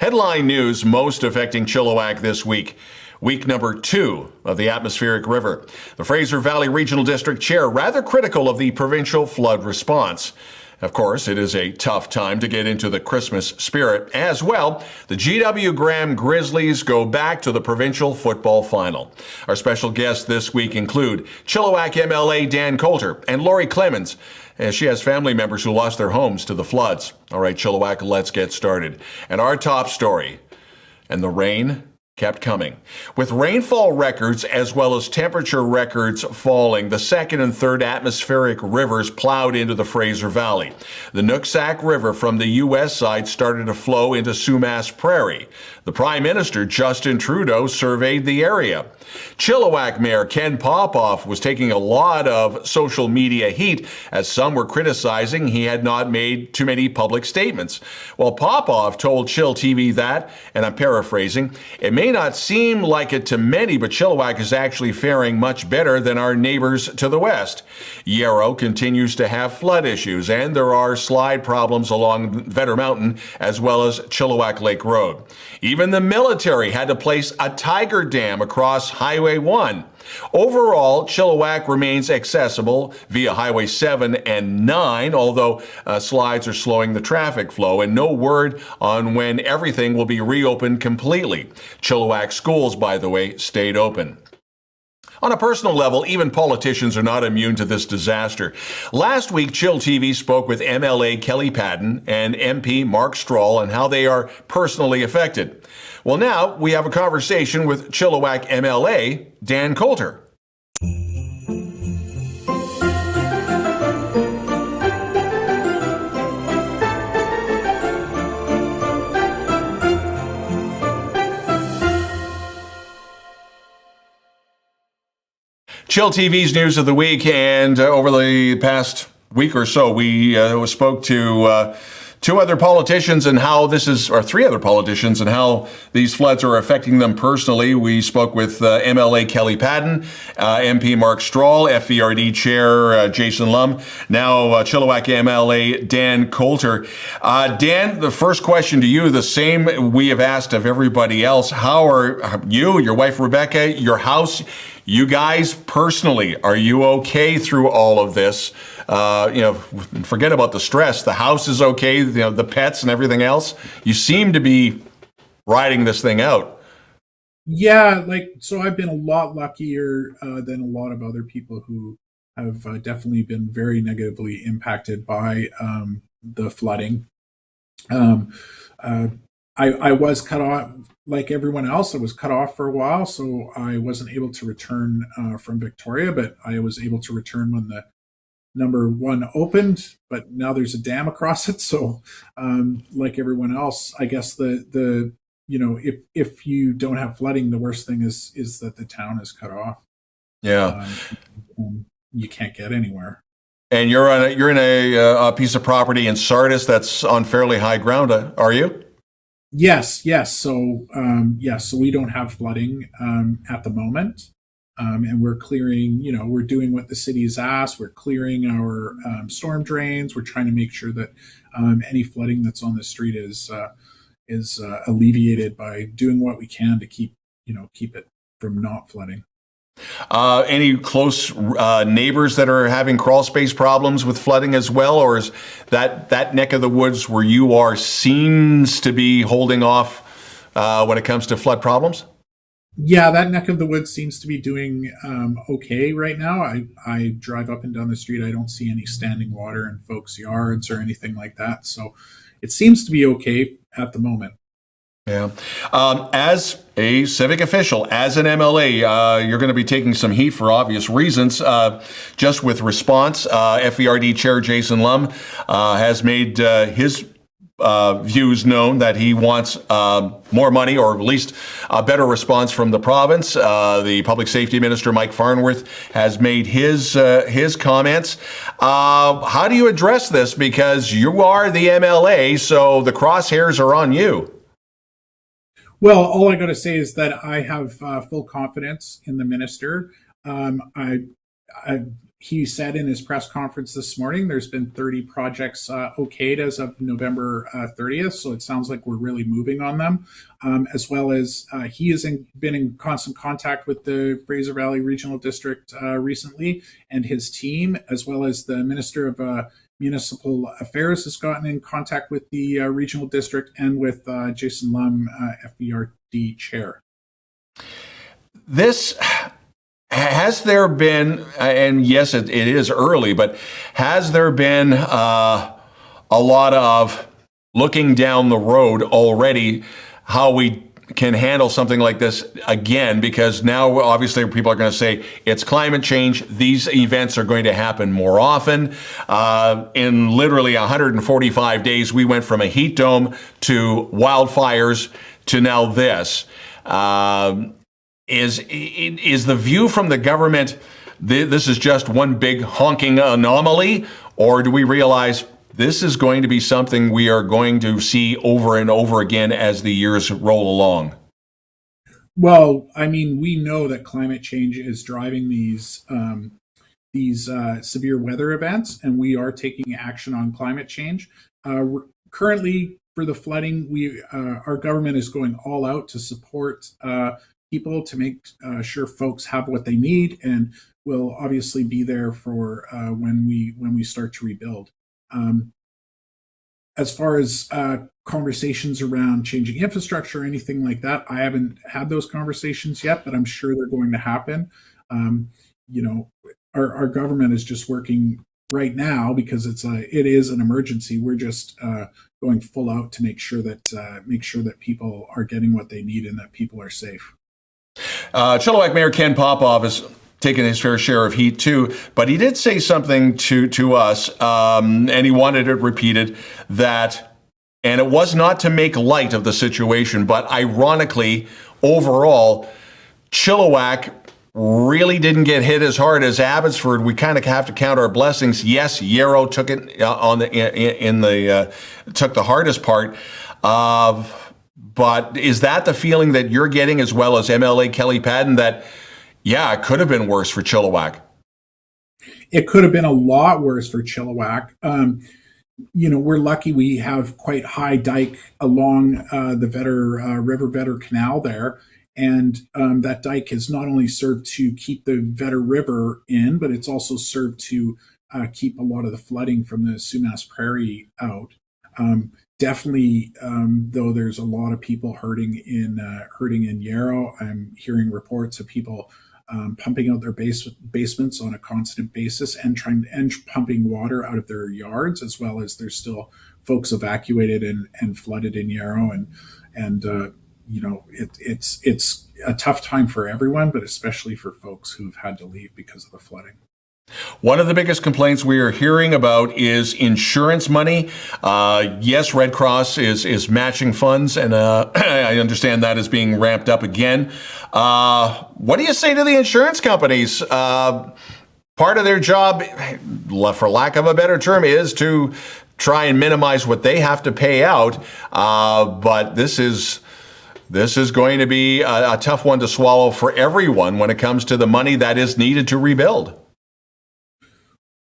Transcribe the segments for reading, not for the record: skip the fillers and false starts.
Headline news most affecting Chilliwack this week. Week number 2 of the atmospheric river. The Fraser Valley Regional District Chair rather critical of the provincial flood response. Of course, it is a tough time to get into the Christmas spirit. As well, the G.W. Graham Grizzlies go back to the provincial football final. Our special guests this week include Chilliwack MLA Dan Coulter and Laurie Clemens, as she has family members who lost their homes to the floods. All right, Chilliwack, let's get started. And our top story, and the rain kept coming. With rainfall records as well as temperature records falling, the second and third atmospheric rivers plowed into the Fraser Valley. The Nooksack River from the U.S. side started to flow into Sumas Prairie. The Prime Minister, Justin Trudeau, surveyed the area. Chilliwack Mayor Ken Popoff was taking a lot of social media heat as some were criticizing he had not made too many public statements. Well, Popoff told chillTV that, and I'm paraphrasing, it may not seem like it to many, but Chilliwack is actually faring much better than our neighbors to the west. Yarrow continues to have flood issues, and there are slide problems along Vedder Mountain as well as Chilliwack Lake Road. Even the military had to place a tiger dam across Highway 1. Overall, Chilliwack remains accessible via Highway 7 and 9, although slides are slowing the traffic flow, and no word on when everything will be reopened completely. Chilliwack schools, by the way, stayed open. On a personal level, even politicians are not immune to this disaster. Last week, chillTV spoke with MLA Kelly Padden and MP Mark Strahl on how they are personally affected. Well, now we have a conversation with Chilliwack MLA Dan Coulter. chillTV's News of the Week, and over the past week or so, we spoke to two other politicians and how this is, or three other politicians, and how these floods are affecting them personally. We spoke with MLA Kelly Padden, MP Mark Strahl, FVRD Chair Jason Lum, now Chilliwack MLA Dan Coulter. Dan, the first question to you, the same we have asked of everybody else. How are you, your wife Rebecca, your house, you guys personally, are you okay through all of this? Forget about the stress. The house is okay, the pets and everything else. You seem to be riding this thing out. Yeah, so I've been a lot luckier than a lot of other people who have definitely been very negatively impacted by the flooding. I was cut off, like everyone else. I was cut off for a while, so I wasn't able to return from Victoria, but I was able to return when the number 1 opened, but now there's a dam across it. So like everyone else, I guess if you don't have flooding, the worst thing is that the town is cut off. Yeah. You can't get anywhere. And you're in a piece of property in Sardis that's on fairly high ground, are you? Yes. So we don't have flooding at the moment. And we're clearing, we're doing what the city's asked. We're clearing our storm drains. We're trying to make sure that any flooding that's on the street is alleviated by doing what we can to keep it from not flooding. Any close neighbors that are having crawl space problems with flooding as well, or is that neck of the woods where you are seems to be holding off when it comes to flood problems? Yeah, that neck of the woods seems to be doing okay right now. I drive up and down the street. I don't see any standing water in folks' yards or anything like that. So it seems to be okay at the moment. Yeah. As a civic official, as an MLA, you're going to be taking some heat for obvious reasons. Just with response, FVRD Chair Jason Lum has made his views known that he wants more money, or at least a better response from the province. The Public Safety Minister, Mike Farnworth, has made his comments. How do you address this? Because you are the MLA, so the crosshairs are on you. Well, all I got to say is that I have full confidence in the minister. he said in his press conference this morning, there's been 30 projects okayed as of November 30th. So it sounds like we're really moving on them, as well as he has been in constant contact with the Fraser Valley Regional District recently, and his team, as well as the Minister of Municipal Affairs, has gotten in contact with the regional district and with Jason Lum, FVRD Chair. This has there been, and yes, it is early, but has there been a lot of looking down the road already, how we can handle something like this again? Because now obviously people are going to say it's climate change. These events are going to happen more often. In literally 145 days, we went from a heat dome to wildfires to now this. Is the view from the government, this is just one big honking anomaly, or do we realize this is going to be something we are going to see over and over again as the years roll along? Well, I mean, we know that climate change is driving these severe weather events, and we are taking action on climate change. Currently, for the flooding, our government is going all out to support people to make sure folks have what they need, and will obviously be there for when we start to rebuild. As far as conversations around changing infrastructure or anything like that, I haven't had those conversations yet, but I'm sure they're going to happen. Our government is just working right now because it is an emergency. We're just going full out to make sure that people are getting what they need and that people are safe. Chilliwack Mayor Ken Popoff has taken his fair share of heat too, but he did say something to us, and he wanted it repeated, that, and it was not to make light of the situation, but ironically, overall, Chilliwack really didn't get hit as hard as Abbotsford. We kind of have to count our blessings. Yes, Yarrow took it took the hardest part. But is that the feeling that you're getting, as well as MLA Kelly Padden, that, yeah, it could have been worse for Chilliwack? It could have been a lot worse for Chilliwack. We're lucky we have quite high dike along the River Vetter Canal there. And that dike has not only served to keep the Vetter River in, but it's also served to keep a lot of the flooding from the Sumas Prairie out. Definitely, though, there's a lot of people hurting in Yarrow. I'm hearing reports of people pumping out their basements on a constant basis and pumping water out of their yards, as well as there's still folks evacuated and flooded in Yarrow, and it's a tough time for everyone, but especially for folks who've had to leave because of the flooding. One of the biggest complaints we are hearing about is insurance money. Yes, Red Cross is matching funds, and I understand that is being ramped up again. What do you say to the insurance companies? Part of their job, for lack of a better term, is to try and minimize what they have to pay out. But this is going to be a tough one to swallow for everyone when it comes to the money that is needed to rebuild.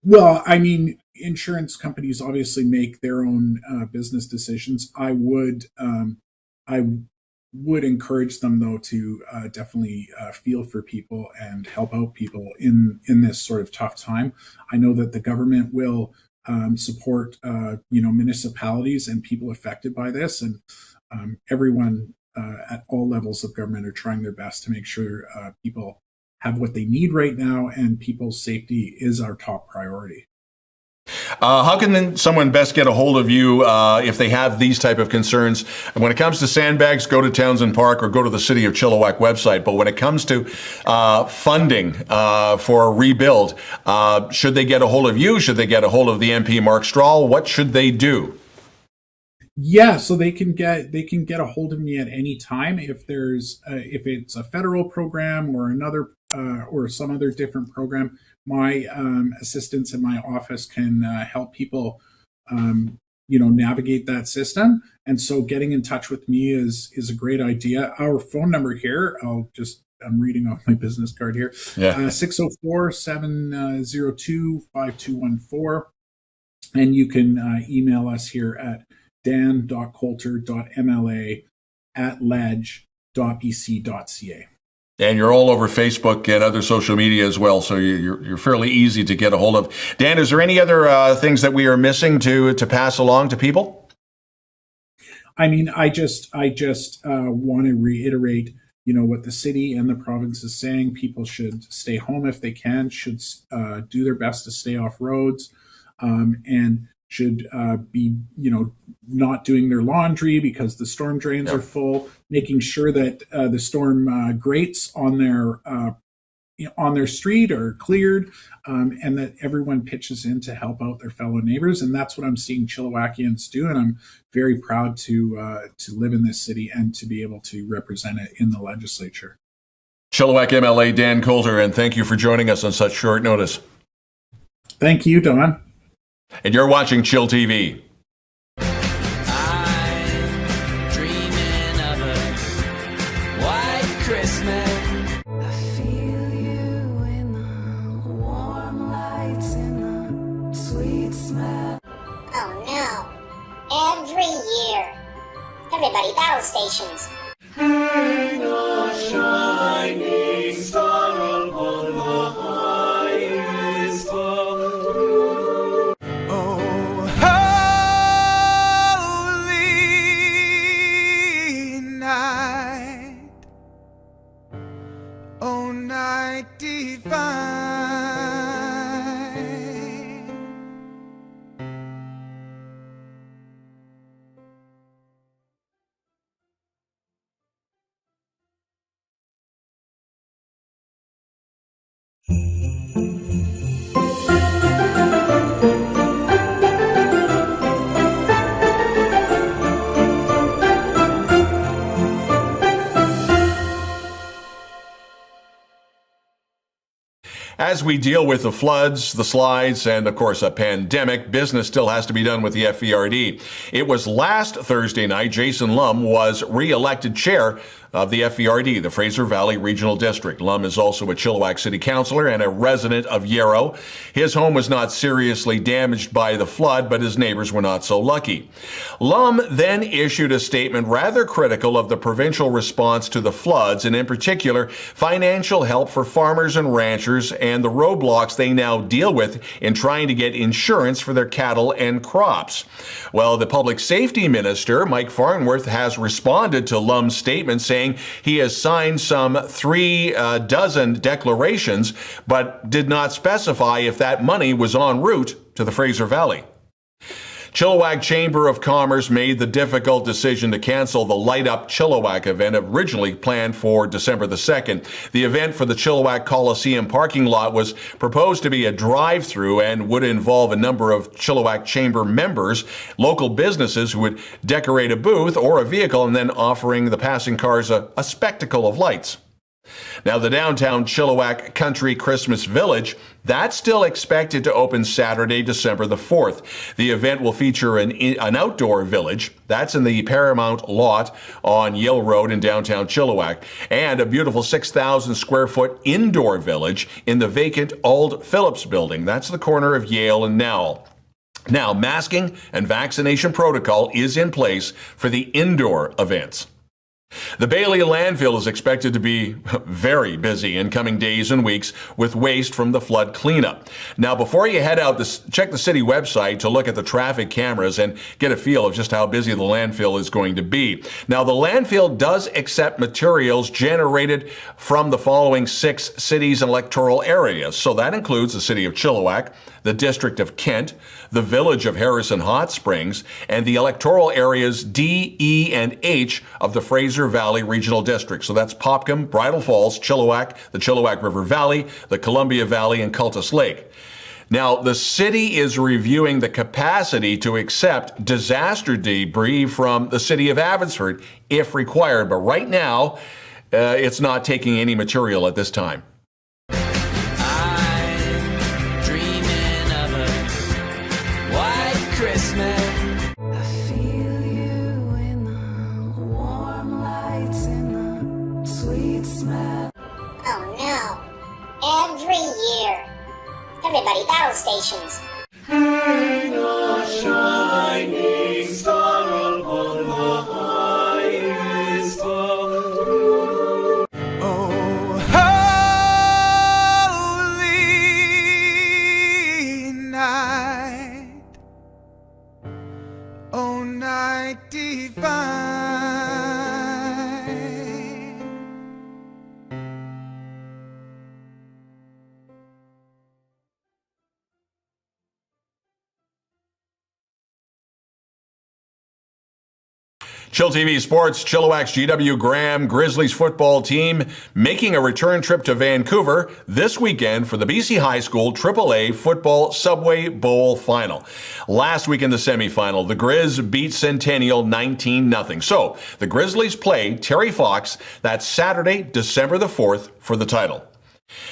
Well, I mean, insurance companies obviously make their own business decisions. I would encourage them, though, to definitely feel for people and help out people in this sort of tough time. I know that the government will support municipalities and people affected by this, and everyone at all levels of government are trying their best to make sure people have what they need right now, and people's safety is our top priority. How can then someone best get a hold of you if they have these type of concerns? And when it comes to sandbags, go to Townsend Park or go to the City of Chilliwack website. But when it comes to funding for a rebuild, should they get a hold of you? Should they get a hold of the MP Mark Strahl? What should they do? Yeah, so they can get a hold of me at any time if it's a federal program or another or some other different program. My assistants in my office can help people navigate that system, and so getting in touch with me is a great idea. Our phone number here, I'll just I'm reading off my business card here. Yeah. 604-702-5214. And you can email us here at dan.coulter.mla@ledge.bc.ca. And you're all over Facebook and other social media as well, so you're fairly easy to get a hold of. Dan, is there any other things that we are missing to pass along to people? I mean, I just want to reiterate, what the city and the province is saying. People should stay home if they can, should do their best to stay off roads, and should be, not doing their laundry because the storm drains are full, making sure that the storm grates on their street are cleared, and that everyone pitches in to help out their fellow neighbors. And that's what I'm seeing Chilliwackians do. And I'm very proud to live in this city and to be able to represent it in the legislature. Chilliwack MLA Dan Coulter, and thank you for joining us on such short notice. Thank you, Don. And you're watching chillTV. I'm dreaming of a white Christmas. I feel you in the warm lights, in the sweet smell. Oh no. Every year. Everybody, battle stations. Hang a shining star upon the highest of. Oh, holy night, oh, night divine. As we deal with the floods, the slides, and of course a pandemic, business still has to be done with the FVRD. It was last Thursday night Jason Lum was re-elected chair of the FVRD, the Fraser Valley Regional District. Lum is also a Chilliwack City Councillor and a resident of Yarrow. His home was not seriously damaged by the flood, but his neighbors were not so lucky. Lum then issued a statement rather critical of the provincial response to the floods, and in particular, financial help for farmers and ranchers and the roadblocks they now deal with in trying to get insurance for their cattle and crops. Well, the Public Safety Minister, Mike Farnworth, has responded to Lum's statement, saying he has signed some 36 declarations, but did not specify if that money was en route to the Fraser Valley. Chilliwack Chamber of Commerce made the difficult decision to cancel the Light Up Chilliwack event originally planned for December the 2nd. The event for the Chilliwack Coliseum parking lot was proposed to be a drive-through and would involve a number of Chilliwack Chamber members, local businesses who would decorate a booth or a vehicle and then offering the passing cars a spectacle of lights. Now, the downtown Chilliwack Country Christmas Village, that's still expected to open Saturday, December the 4th. The event will feature an outdoor village, that's in the Paramount lot on Yale Road in downtown Chilliwack, and a beautiful 6,000 square foot indoor village in the vacant Old Phillips building. That's the corner of Yale and Nowell. Now, masking and vaccination protocol is in place for the indoor events. The Bailey landfill is expected to be very busy in coming days and weeks with waste from the flood cleanup. Now, before you head out, check the city website to look at the traffic cameras and get a feel of just how busy the landfill is going to be. Now, the landfill does accept materials generated from the following 6 cities and electoral areas. So that includes the city of Chilliwack, the district of Kent, the village of Harrison Hot Springs, and the electoral areas D, E, and H of the Fraser Valley Regional District. So that's Popcom, Bridal Falls, Chilliwack, the Chilliwack River Valley, the Columbia Valley, and Cultus Lake. Now, the city is reviewing the capacity to accept disaster debris from the city of Abbotsford if required, but right now, it's not taking any material at this time. Christmas. I feel you in the warm lights, in the sweet smell. Everybody, battle stations. Hang a shining star upon the highest bough. Oh, holy night, oh, night divine. chillTV Sports, Chilliwack's GW Graham Grizzlies football team making a return trip to Vancouver this weekend for the BC High School AAA Football Subway Bowl Final. Last week in the semifinal, the Grizz beat Centennial 19-0. So the Grizzlies play Terry Fox that Saturday, December the 4th for the title.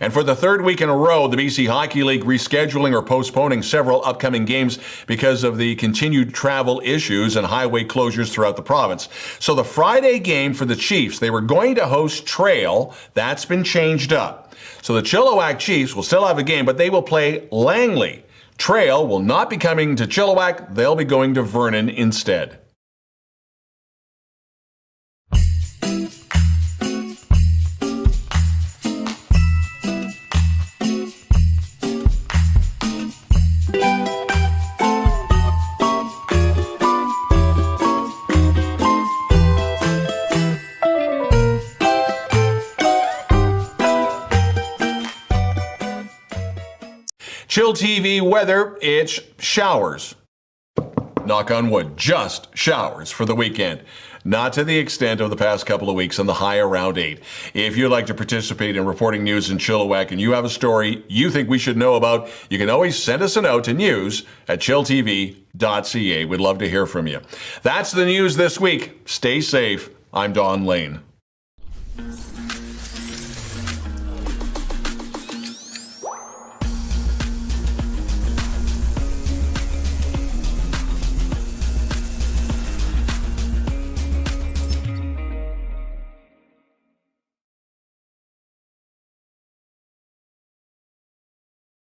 And for the third week in a row, the BC Hockey League rescheduling or postponing several upcoming games because of the continued travel issues and highway closures throughout the province. So the Friday game for the Chiefs, they were going to host Trail. That's been changed up. So the Chilliwack Chiefs will still have a game, but they will play Langley. Trail will not be coming to Chilliwack. They'll be going to Vernon instead. chillTV weather, it's showers. Knock on wood, just showers for the weekend. Not to the extent of the past couple of weeks and the high around 8. If you'd like to participate in reporting news in Chilliwack and you have a story you think we should know about, you can always send us a note to news@chilltv.ca. We'd love to hear from you. That's the news this week. Stay safe. I'm Don Lehn.